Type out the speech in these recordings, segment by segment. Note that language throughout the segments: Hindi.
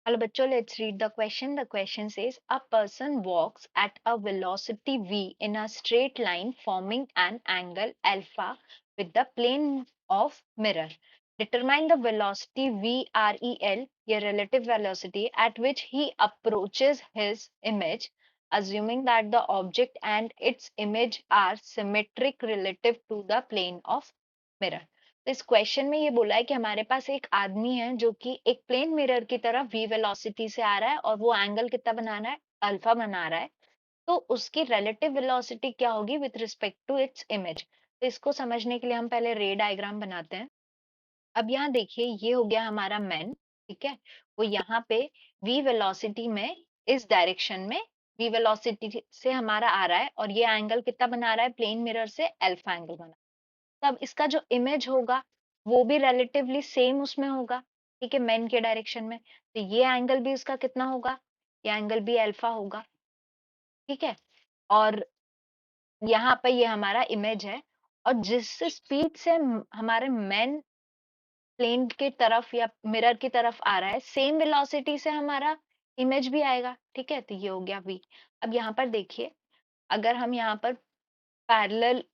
Hello, bachcho, let's read the question. The question says, a person walks at a velocity v in a straight line forming an angle alpha with the plane of mirror. Determine the velocity VREL, a relative velocity, at which he approaches his image, assuming that the object and its image are symmetric relative to the plane of mirror. तो इस क्वेश्चन में ये बोला है कि हमारे पास एक आदमी है जो कि एक प्लेन मिरर की तरफ v वेलोसिटी से आ रहा है और वो एंगल कितना बना रहा है, अल्फा बना रहा है। तो उसकी रिलेटिव वेलोसिटी क्या होगी with respect to its image. तो इसको समझने के लिए हम पहले रे डायग्राम बनाते हैं। अब यहाँ देखिए, ये हो गया हमारा मैन, ठीक है। वो यहाँ पे v वेलोसिटी में इस डायरेक्शन में v वेलोसिटी से हमारा आ रहा है और ये एंगल कितना बना रहा है, प्लेन मिरर से अल्फा एंगल बना। तब इसका जो इमेज होगा वो भी रिलेटिवली सेम उसमें होगा, ठीक है, मेन के डायरेक्शन में। तो ये एंगल भी उसका कितना होगा, ये एंगल भी अल्फा होगा, ठीक है। और यहाँ पे ये हमारा इमेज है और जिस स्पीड से हमारे मेन प्लेन की तरफ या मिरर की तरफ आ रहा है, सेम वेलोसिटी से हमारा इमेज भी आएगा, ठीक है। तो ये हो गया v। अब यहाँ पर देखिए, अगर हम यहाँ पर पैरेलल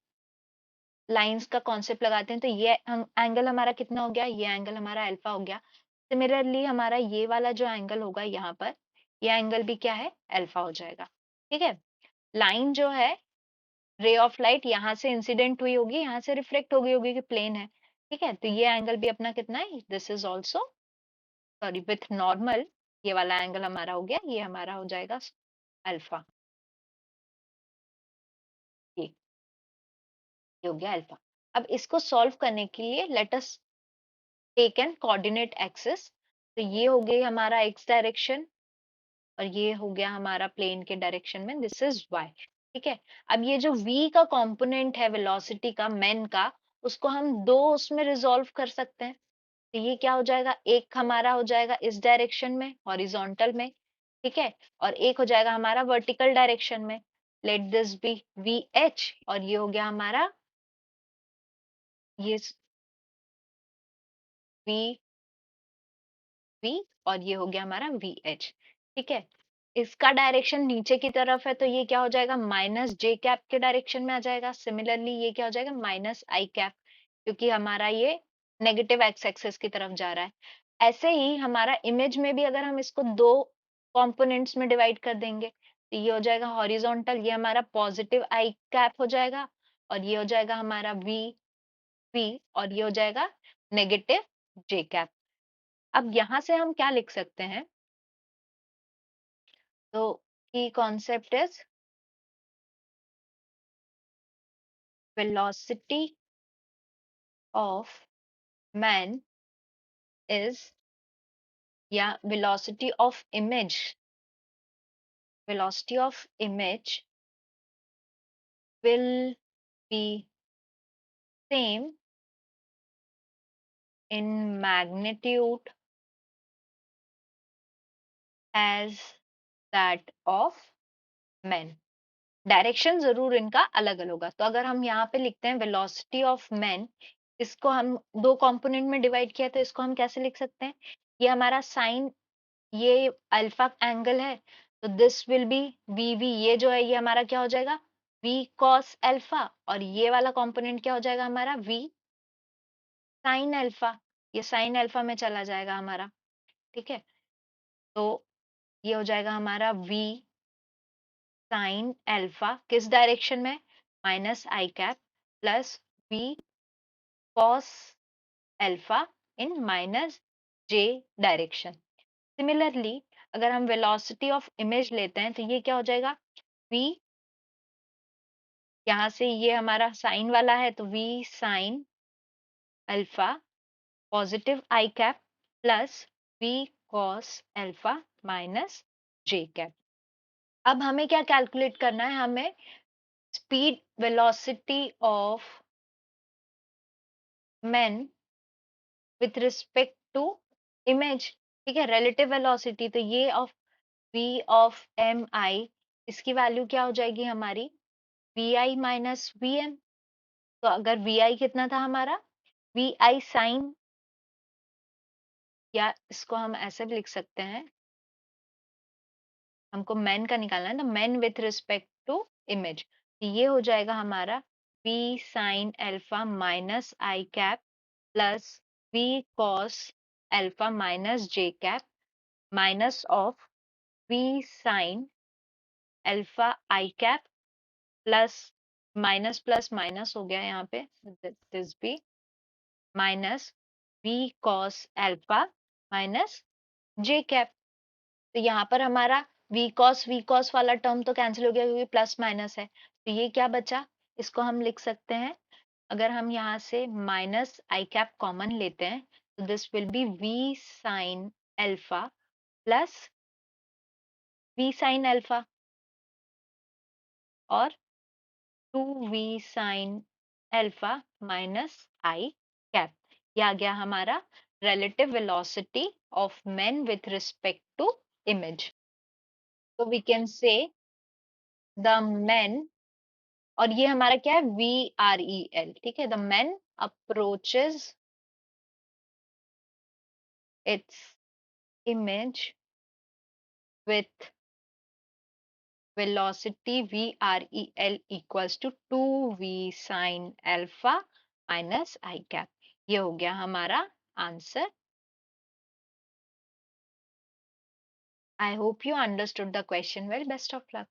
लाइंस का कॉन्सेप्ट लगाते हैं तो ये एंगल हमारा कितना हो गया, ये एंगल हमारा अल्फा हो गया। सिमिलरली हमारा ये वाला जो एंगल होगा यहाँ पर, ये एंगल भी क्या है, अल्फा हो जाएगा, ठीक है। लाइन जो है, रे ऑफ लाइट यहाँ से इंसिडेंट हुई होगी, यहाँ से रिफ्लेक्ट हो गई होगी कि प्लेन है, ठीक है। तो ये एंगल भी अपना कितना है, this is also sorry with normal, ये वाला एंगल हमारा हो गया, ये हमारा हो जाएगा अल्फा, ये हो गया अल्फा। अब इसको सॉल्व करने के लिए let us take an coordinate axis. तो ये हो गई हमारा एक्स डायरेक्शन और ये हो गया हमारा प्लेन के डायरेक्शन में, दिस इज वाई, ठीक है। अब ये जो v का कंपोनेंट है वेलोसिटी का, मेन का, उसको हम दो उसमें रिजॉल्व कर सकते हैं। तो ये क्या हो जाएगा, एक हमारा हो जाएगा इस डायरेक्शन में हॉरिजॉन्टल में, ठीक है, और एक हो जाएगा हमारा वर्टिकल डायरेक्शन में। Let this be V H और ये हो गया हमारा ये वी वी और ये हो गया हमारा वी एच, ठीक है। इसका डायरेक्शन नीचे की तरफ है तो ये क्या हो जाएगा, माइनस जे कैप के डायरेक्शन में आ जाएगा। सिमिलरली ये क्या हो जाएगा, माइनस आई कैप, क्योंकि हमारा ये नेगेटिव एक्स एक्सिस की तरफ जा रहा है। ऐसे ही हमारा इमेज में भी अगर हम इसको दो कंपोनेंट्स में डिवाइड कर देंगे तो ये हो जाएगा हॉरिजॉन्टल, ये हमारा पॉजिटिव आई कैप हो जाएगा और ये हो जाएगा हमारा वी वी और ये हो जाएगा नेगेटिव जे कैप। अब यहां से हम क्या लिख सकते हैं, तो की concept is velocity of man is या velocity of image will be same in magnitude as that of man। Direction जरूर इनका अलग अलग होगा। तो अगर हम यहाँ पे लिखते हैं वेलोसिटी ऑफ मैन, इसको हम दो कंपोनेंट में डिवाइड किया तो इसको हम कैसे लिख सकते हैं, ये हमारा साइन, ये अल्फा एंगल है तो this will be V V, ये जो है ये हमारा क्या हो जाएगा, वी कॉस अल्फा और ये वाला कंपोनेंट क्या हो जाएगा हमारा वी साइन अल्फा, ये साइन अल्फा में चला जाएगा हमारा, ठीक है। तो ये हो जाएगा हमारा वी साइन अल्फा किस डायरेक्शन में, minus I cap, plus V cos alpha in minus J direction. Similarly अगर हम वेलोसिटी ऑफ इमेज लेते हैं तो ये क्या हो जाएगा, v, यहाँ से ये हमारा साइन वाला है तो v sine alpha positive I cap plus v cos alpha minus J cap. अब हमें क्या कैलकुलेट करना है, हमें speed velocity of man with respect to image, ठीक है, रिलेटिव वेलोसिटी। तो ये of v of M I, इसकी वैल्यू क्या हो जाएगी हमारी, V I minus V M. तो अगर वी आई कितना था हमारा, वी आई साइन, या इसको हम ऐसे भी लिख सकते हैं हमको मैन का निकालना है, तो man with respect to image, ये हो जाएगा हमारा v sin alpha minus I cap plus v cos alpha minus J cap minus of v sin alpha I cap plus minus plus minus हो गया यहाँ पे, दिस भी minus v cos alpha minus J cap. तो यहाँ पर हमारा वी कॉस वाला टर्म तो कैंसिल हो गया क्योंकि प्लस माइनस है, तो ये क्या बचा, इसको हम लिख सकते हैं, अगर हम यहाँ से माइनस आई कैप कॉमन लेते हैं तो this will be V sine alpha plus V sine alpha और two V sine alpha minus I cap. ये आ गया हमारा relative velocity of men with respect to image. So we can say the men, और ये हमारा क्या है, VREL, ठीक है, the men approaches its image with velocity VREL equals to 2V sin alpha minus I cap। ये हो गया हमारा answer. I hope you understood the question well. Best of luck.